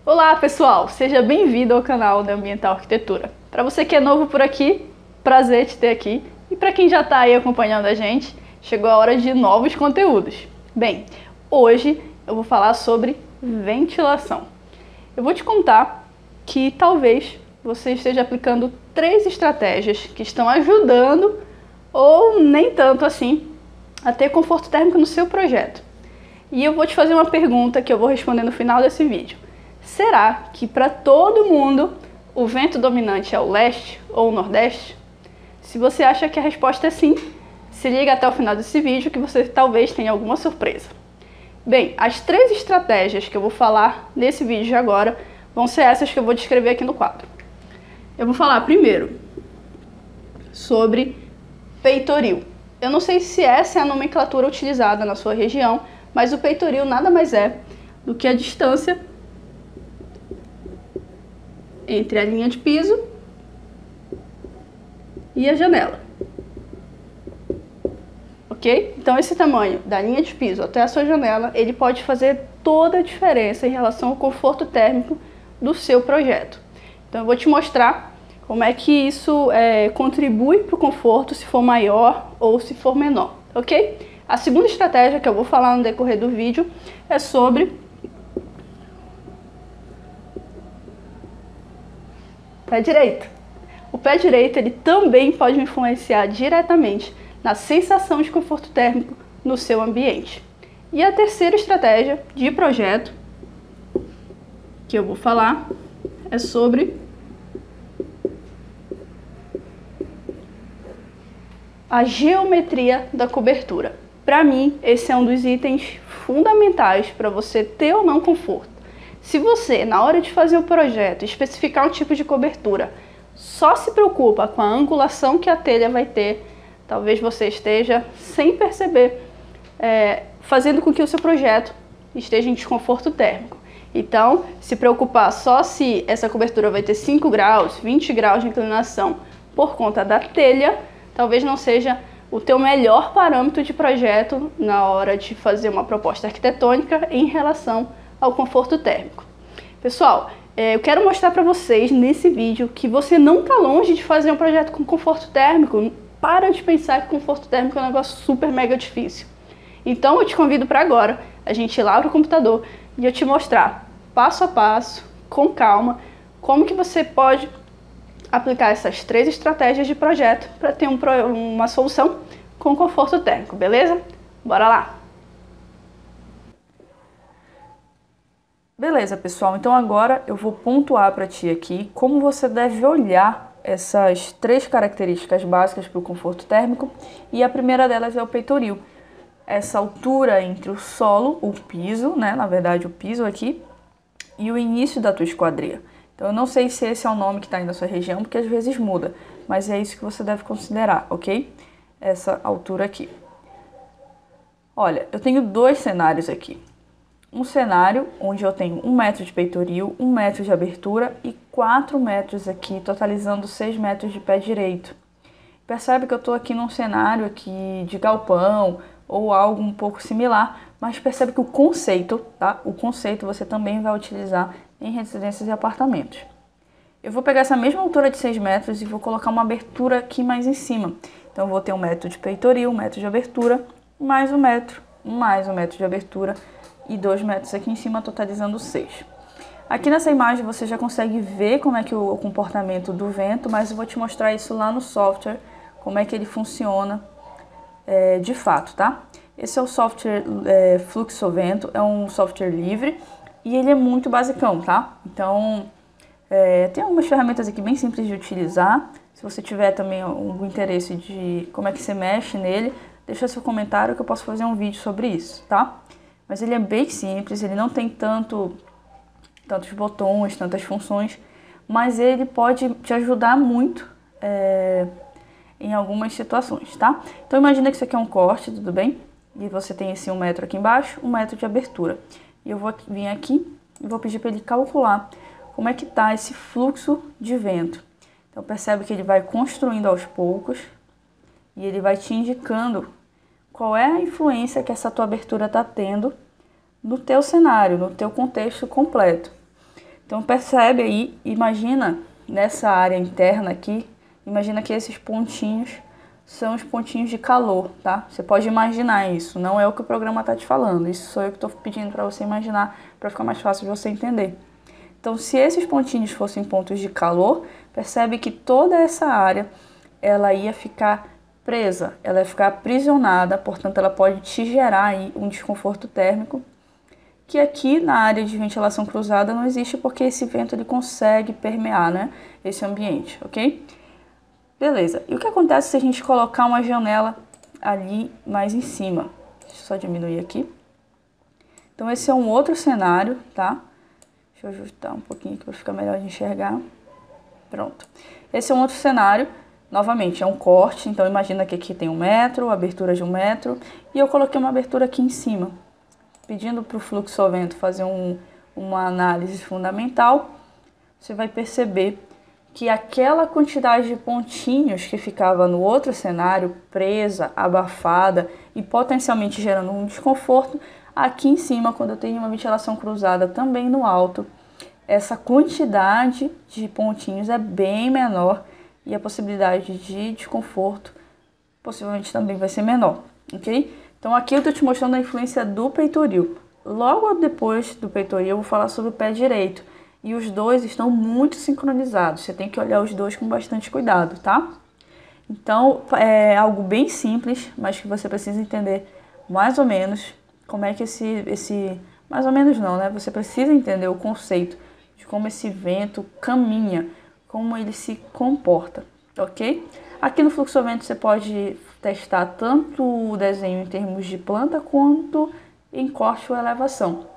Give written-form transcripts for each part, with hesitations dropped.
Olá pessoal, seja bem-vindo ao canal da Ambiental Arquitetura. Para você que é novo por aqui, prazer te ter aqui. E para quem já está aí acompanhando a gente, chegou a hora de novos conteúdos. Bem, hoje eu vou falar sobre ventilação. Eu vou te contar que talvez você esteja aplicando 3 estratégias que estão ajudando, ou nem tanto assim, a ter conforto térmico no seu projeto. E eu vou te fazer uma pergunta que eu vou responder no final desse vídeo. Será que para todo mundo o vento dominante é o leste ou o nordeste? Se você acha que a resposta é sim, se liga até o final desse vídeo que você talvez tenha alguma surpresa. Bem, as 3 estratégias que eu vou falar nesse vídeo de agora vão ser essas que eu vou descrever aqui no quadro. Eu vou falar primeiro sobre peitoril. Eu não sei se essa é a nomenclatura utilizada na sua região, mas o peitoril nada mais é do que a distância entre a linha de piso e a janela. Ok? Então esse tamanho da linha de piso até a sua janela, ele pode fazer toda a diferença em relação ao conforto térmico do seu projeto. Então eu vou te mostrar como é que isso contribui para o conforto, se for maior ou se for menor, ok? A segunda estratégia que eu vou falar no decorrer do vídeo é sobre pé direito. O pé direito ele também pode influenciar diretamente na sensação de conforto térmico no seu ambiente. E a terceira estratégia de projeto que eu vou falar é sobre a geometria da cobertura. Para mim, esse é um dos itens fundamentais para você ter ou não conforto. Se você, na hora de fazer o projeto, especificar um tipo de cobertura, só se preocupa com a angulação que a telha vai ter, talvez você esteja, sem perceber, fazendo com que o seu projeto esteja em desconforto térmico. Então, se preocupar só se essa cobertura vai ter 5 graus, 20 graus de inclinação por conta da telha, talvez não seja o teu melhor parâmetro de projeto na hora de fazer uma proposta arquitetônica em relação ao conforto térmico. Pessoal, eu quero mostrar para vocês nesse vídeo que você não está longe de fazer um projeto com conforto térmico. Para de pensar que conforto térmico é um negócio super mega difícil. Então eu te convido para agora a gente ir lá para o computador e eu te mostrar passo a passo, com calma, como que você pode aplicar essas 3 estratégias de projeto para ter uma solução com conforto térmico, beleza? Bora lá! Beleza, pessoal, então agora eu vou pontuar para ti aqui como você deve olhar essas 3 características básicas para o conforto térmico, e a primeira delas é o peitoril. Essa altura entre o solo, o piso, né, na verdade o piso aqui, e o início da tua esquadria. Então eu não sei se esse é o nome que está aí na sua região, porque às vezes muda, mas é isso que você deve considerar, ok? Essa altura aqui. Olha, eu tenho 2 cenários aqui. Um cenário onde eu tenho 1 metro de peitoril, 1 metro de abertura e 4 metros aqui, totalizando 6 metros de pé direito. Percebe que eu estou aqui num cenário aqui de galpão ou algo um pouco similar, mas percebe que o conceito, tá? O conceito você também vai utilizar em residências e apartamentos. Eu vou pegar essa mesma altura de 6 metros e vou colocar uma abertura aqui mais em cima. Então eu vou ter 1 metro de peitoril, 1 metro de abertura, mais 1 metro, mais 1 metro de abertura, e 2 metros aqui em cima, totalizando 6. Aqui nessa imagem você já consegue ver como é que o comportamento do vento, mas eu vou te mostrar isso lá no software, como é que ele funciona de fato, tá? Esse é o software Fluxovento, é um software livre e ele é muito basicão, tá? Então, tem algumas ferramentas aqui bem simples de utilizar. Se você tiver também algum interesse de como é que você mexe nele, deixa seu comentário que eu posso fazer um vídeo sobre isso, tá? Mas ele é bem simples, ele não tem tantos botões, tantas funções, mas ele pode te ajudar muito em algumas situações, tá? Então imagina que isso aqui é um corte, tudo bem? E você tem esse 1 metro aqui embaixo, 1 metro de abertura. E eu vou vir aqui e vou pedir para ele calcular como é que tá esse fluxo de vento. Então percebe que ele vai construindo aos poucos e ele vai te indicando qual é a influência que essa tua abertura está tendo no teu cenário, no teu contexto completo. Então percebe aí, imagina nessa área interna aqui, imagina que esses pontinhos são os pontinhos de calor, tá? Você pode imaginar isso, não é o que o programa está te falando, isso sou eu que estou pedindo para você imaginar, para ficar mais fácil de você entender. Então, se esses pontinhos fossem pontos de calor, percebe que toda essa área, ela ia ficar presa, ela ia ficar aprisionada, portanto, ela pode te gerar aí um desconforto térmico, que aqui na área de ventilação cruzada não existe porque esse vento ele consegue permear, né, esse ambiente, ok? Beleza, e o que acontece se a gente colocar uma janela ali mais em cima? Deixa eu só diminuir aqui. Então esse é um outro cenário, tá? Deixa eu ajustar um pouquinho aqui para ficar melhor de enxergar. Pronto. Esse é um outro cenário, novamente, é um corte, então imagina que aqui tem 1 metro, abertura de 1 metro, e eu coloquei uma abertura aqui em cima, pedindo para o fluxovento fazer uma análise fundamental. Você vai perceber que aquela quantidade de pontinhos que ficava no outro cenário, presa, abafada e potencialmente gerando um desconforto, aqui em cima, quando eu tenho uma ventilação cruzada também no alto, essa quantidade de pontinhos é bem menor e a possibilidade de desconforto possivelmente também vai ser menor, ok? Então aqui eu estou te mostrando a influência do peitoril. Logo depois do peitoril eu vou falar sobre o pé direito. E os dois estão muito sincronizados, você tem que olhar os dois com bastante cuidado, tá? Então, é algo bem simples, mas que você precisa entender mais ou menos como é que mais ou menos não, né? Você precisa entender o conceito de como esse vento caminha, como ele se comporta, ok? Aqui no fluxovento você pode testar tanto o desenho em termos de planta quanto em corte ou elevação.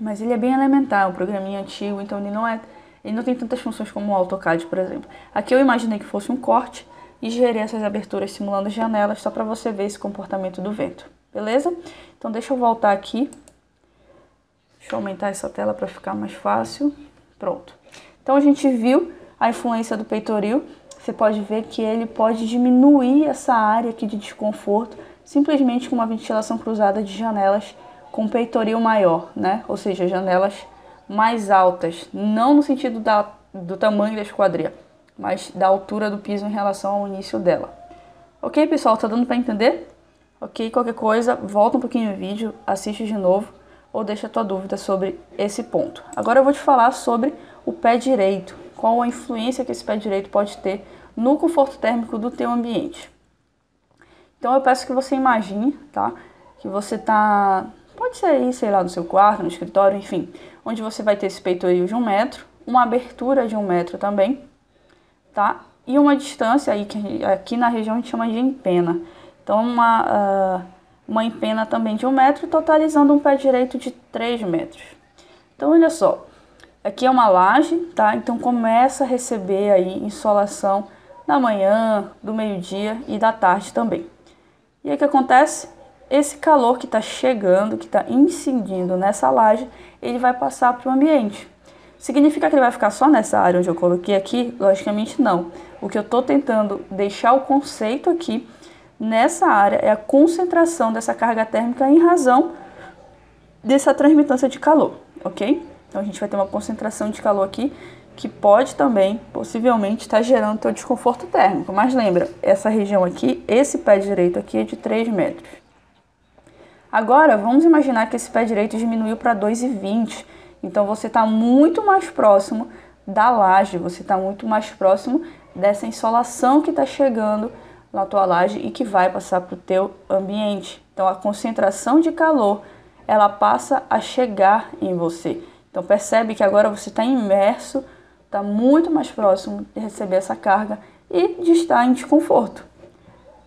Mas ele é bem elementar, é um programinha antigo, então ele não tem tantas funções como o AutoCAD, por exemplo. Aqui eu imaginei que fosse um corte e gerei essas aberturas simulando janelas, só para você ver esse comportamento do vento, beleza? Então deixa eu voltar aqui, deixa eu aumentar essa tela para ficar mais fácil, pronto. Então a gente viu a influência do peitoril, você pode ver que ele pode diminuir essa área aqui de desconforto, simplesmente com uma ventilação cruzada de janelas com peitoril maior, né? Ou seja, janelas mais altas, não no sentido do tamanho da esquadria, mas da altura do piso em relação ao início dela. Ok, pessoal? Tá dando para entender? Ok, qualquer coisa, volta um pouquinho o vídeo, assiste de novo ou deixa a tua dúvida sobre esse ponto. Agora eu vou te falar sobre o pé direito, qual a influência que esse pé direito pode ter no conforto térmico do teu ambiente. Então eu peço que você imagine, tá? Que você tá... Pode ser aí, sei lá, no seu quarto, no escritório, enfim, onde você vai ter esse peitoril de 1 metro, uma abertura de 1 metro também, tá? E uma distância aí, que aqui na região a gente chama de empena. Então, uma empena também de 1 metro, totalizando um pé direito de 3 metros. Então, olha só, aqui é uma laje, tá? Então, começa a receber aí insolação da manhã, do meio-dia e da tarde também. E aí, o que acontece? Esse calor que está chegando, que está incidindo nessa laje, ele vai passar para o ambiente. Significa que ele vai ficar só nessa área onde eu coloquei aqui? Logicamente não. O que eu estou tentando deixar o conceito aqui, nessa área, é a concentração dessa carga térmica em razão dessa transmitância de calor, ok? Então a gente vai ter uma concentração de calor aqui, que pode também, possivelmente, estar gerando teu desconforto térmico. Mas lembra, essa região aqui, esse pé direito aqui é de 3 metros. Agora, vamos imaginar que esse pé direito diminuiu para 2,20. Então, você está muito mais próximo da laje, você está muito mais próximo dessa insolação que está chegando na tua laje e que vai passar para o teu ambiente. Então, a concentração de calor, ela passa a chegar em você. Então, percebe que agora você está imerso, está muito mais próximo de receber essa carga e de estar em desconforto.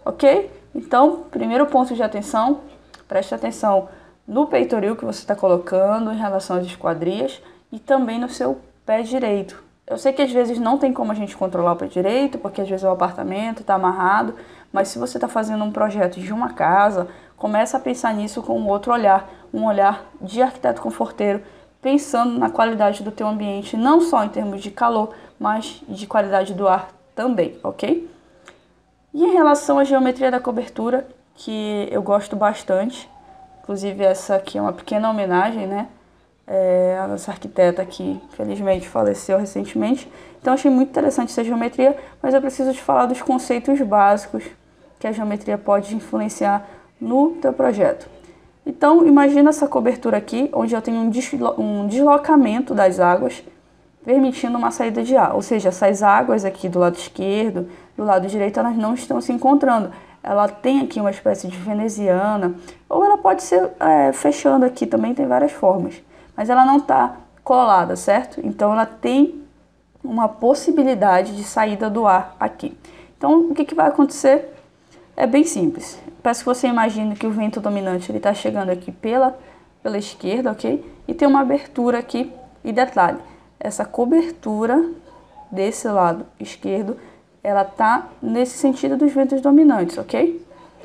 Ok? Então, primeiro ponto de atenção, preste atenção no peitoril que você está colocando em relação às esquadrias e também no seu pé direito. Eu sei que às vezes não tem como a gente controlar o pé direito, porque às vezes o apartamento está amarrado, mas se você está fazendo um projeto de uma casa, começa a pensar nisso com um outro olhar, um olhar de arquiteto conforteiro, pensando na qualidade do teu ambiente, não só em termos de calor, mas de qualidade do ar também, ok? E em relação à geometria da cobertura, que eu gosto bastante, inclusive essa aqui é uma pequena homenagem, né, essa arquiteta que felizmente faleceu recentemente. Então achei muito interessante essa geometria, mas eu preciso te falar dos conceitos básicos que a geometria pode influenciar no teu projeto. Então imagina essa cobertura aqui, onde eu tenho um deslocamento das águas, permitindo uma saída de ar. Ou seja, essas águas aqui do lado esquerdo, do lado direito, elas não estão se encontrando. Ela tem aqui uma espécie de veneziana, ou ela pode ser fechando aqui, também tem várias formas. Mas ela não está colada, certo? Então ela tem uma possibilidade de saída do ar aqui. Então o que vai acontecer? É bem simples. Peço que você imagine que o vento dominante está chegando aqui pela esquerda, ok? E tem uma abertura aqui. E detalhe, essa cobertura desse lado esquerdo, ela tá nesse sentido dos ventos dominantes, ok?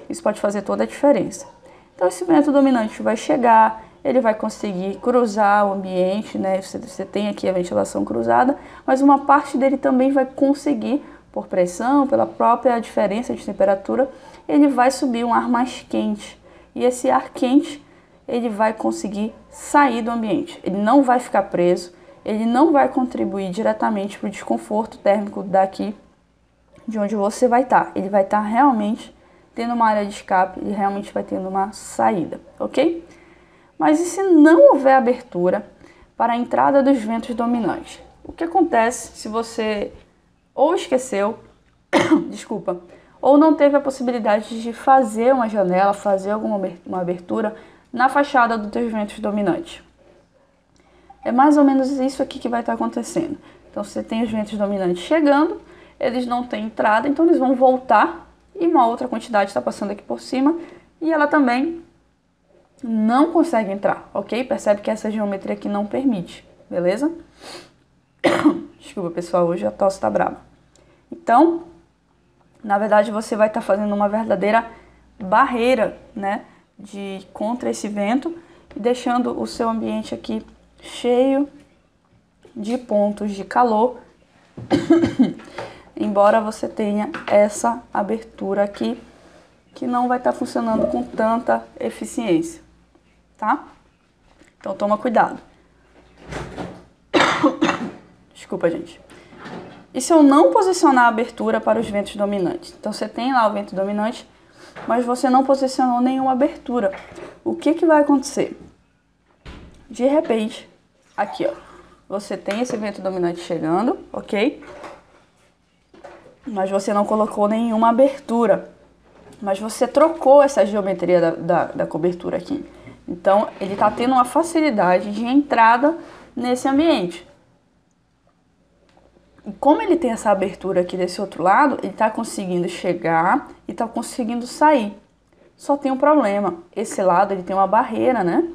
Isso pode fazer toda a diferença. Então esse vento dominante vai chegar, ele vai conseguir cruzar o ambiente, né? Você tem aqui a ventilação cruzada, mas uma parte dele também vai conseguir, por pressão, pela própria diferença de temperatura, ele vai subir um ar mais quente. E esse ar quente, ele vai conseguir sair do ambiente. Ele não vai ficar preso, ele não vai contribuir diretamente para o desconforto térmico daqui de onde você vai estar. Ele vai estar realmente tendo uma área de escape e realmente vai tendo uma saída, ok? Mas e se não houver abertura para a entrada dos ventos dominantes? O que acontece se você ou esqueceu, desculpa, ou não teve a possibilidade de fazer uma janela, fazer uma abertura na fachada dos teus ventos dominantes? É mais ou menos isso aqui que vai estar acontecendo. Então você tem os ventos dominantes chegando, eles não têm entrada, então eles vão voltar e uma outra quantidade está passando aqui por cima e ela também não consegue entrar, ok? Percebe que essa geometria aqui não permite, beleza? Desculpa, pessoal, hoje a tosse tá brava. Então, na verdade, você vai estar fazendo uma verdadeira barreira, né, contra esse vento, deixando o seu ambiente aqui cheio de pontos de calor, embora você tenha essa abertura aqui, que não vai estar funcionando com tanta eficiência, tá? Então toma cuidado. Desculpa, gente. E se eu não posicionar a abertura para os ventos dominantes? Então você tem lá o vento dominante, mas você não posicionou nenhuma abertura. O que vai acontecer? De repente, aqui ó, você tem esse vento dominante chegando, ok? Mas você não colocou nenhuma abertura. Mas você trocou essa geometria da cobertura aqui. Então, ele está tendo uma facilidade de entrada nesse ambiente. E como ele tem essa abertura aqui desse outro lado, ele está conseguindo chegar e está conseguindo sair. Só tem um problema. Esse lado, ele tem uma barreira, né?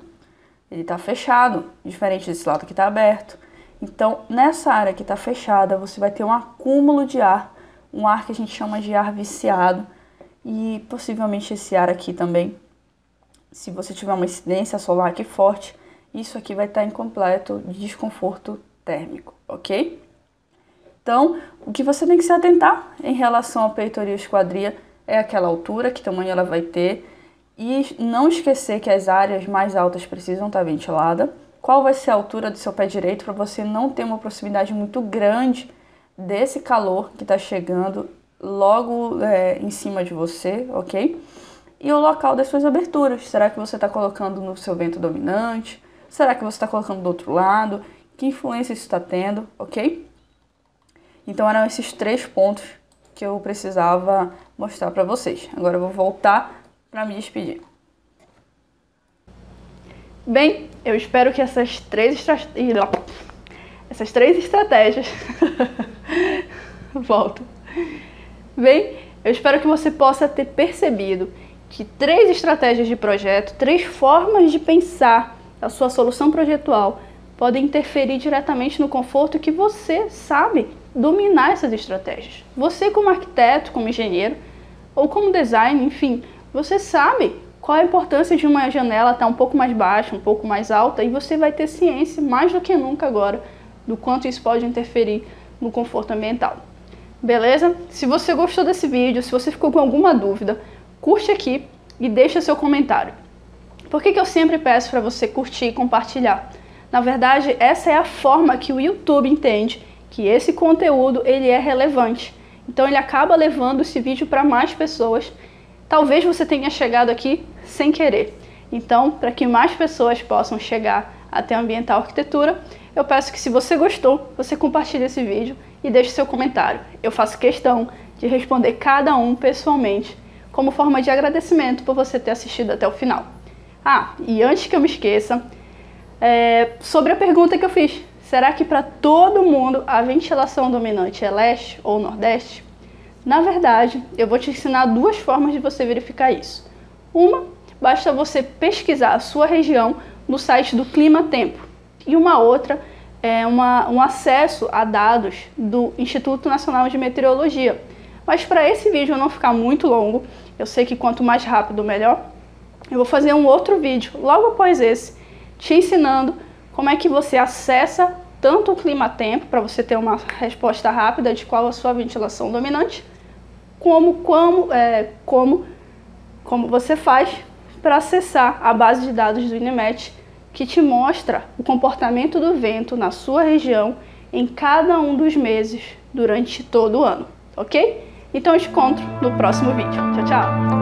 Ele está fechado, diferente desse lado que está aberto. Então, nessa área que está fechada, você vai ter um acúmulo de ar. Um ar que a gente chama de ar viciado. E possivelmente esse ar aqui também, se você tiver uma incidência solar aqui forte, isso aqui vai estar em completo desconforto térmico, ok? Então, o que você tem que se atentar em relação ao peitoral e esquadria é aquela altura, que tamanho ela vai ter, e não esquecer que as áreas mais altas precisam estar ventiladas. Qual vai ser a altura do seu pé direito para você não ter uma proximidade muito grande desse calor que está chegando logo em cima de você, ok? E o local das suas aberturas. Será que você está colocando no seu vento dominante? Será que você está colocando do outro lado? Que influência isso está tendo, ok? Então eram esses 3 pontos que eu precisava mostrar para vocês. Agora eu vou voltar para me despedir. Bem, eu espero que essas três estratégias... Volto. Bem, eu espero que você possa ter percebido que 3 estratégias de projeto, 3 formas de pensar a sua solução projetual podem interferir diretamente no conforto que você sabe dominar essas estratégias. Você como arquiteto, como engenheiro ou como designer, enfim, você sabe qual é a importância de uma janela estar um pouco mais baixa, um pouco mais alta, e você vai ter ciência mais do que nunca agora do quanto isso pode interferir no conforto ambiental. Beleza? Se você gostou desse vídeo, se você ficou com alguma dúvida, curte aqui e deixa seu comentário. Por que eu sempre peço para você curtir e compartilhar? Na verdade, essa é a forma que o YouTube entende que esse conteúdo ele é relevante. Então ele acaba levando esse vídeo para mais pessoas. Talvez você tenha chegado aqui sem querer. Então, para que mais pessoas possam chegar até a Ambiental Arquitetura, eu peço que, se você gostou, você compartilhe esse vídeo e deixe seu comentário. Eu faço questão de responder cada um pessoalmente, como forma de agradecimento por você ter assistido até o final. Ah, e antes que eu me esqueça, sobre a pergunta que eu fiz, será que para todo mundo a ventilação dominante é leste ou nordeste? Na verdade, eu vou te ensinar duas formas de você verificar isso. Uma, basta você pesquisar a sua região no site do Clima Tempo. E uma outra é um acesso a dados do Instituto Nacional de Meteorologia. Mas para esse vídeo não ficar muito longo, eu sei que quanto mais rápido melhor, eu vou fazer um outro vídeo logo após esse, te ensinando como é que você acessa tanto o Clima Tempo, para você ter uma resposta rápida de qual a sua ventilação dominante, como você faz para acessar a base de dados do INMET, que te mostra o comportamento do vento na sua região em cada um dos meses durante todo o ano, ok? Então eu te encontro no próximo vídeo. Tchau, tchau!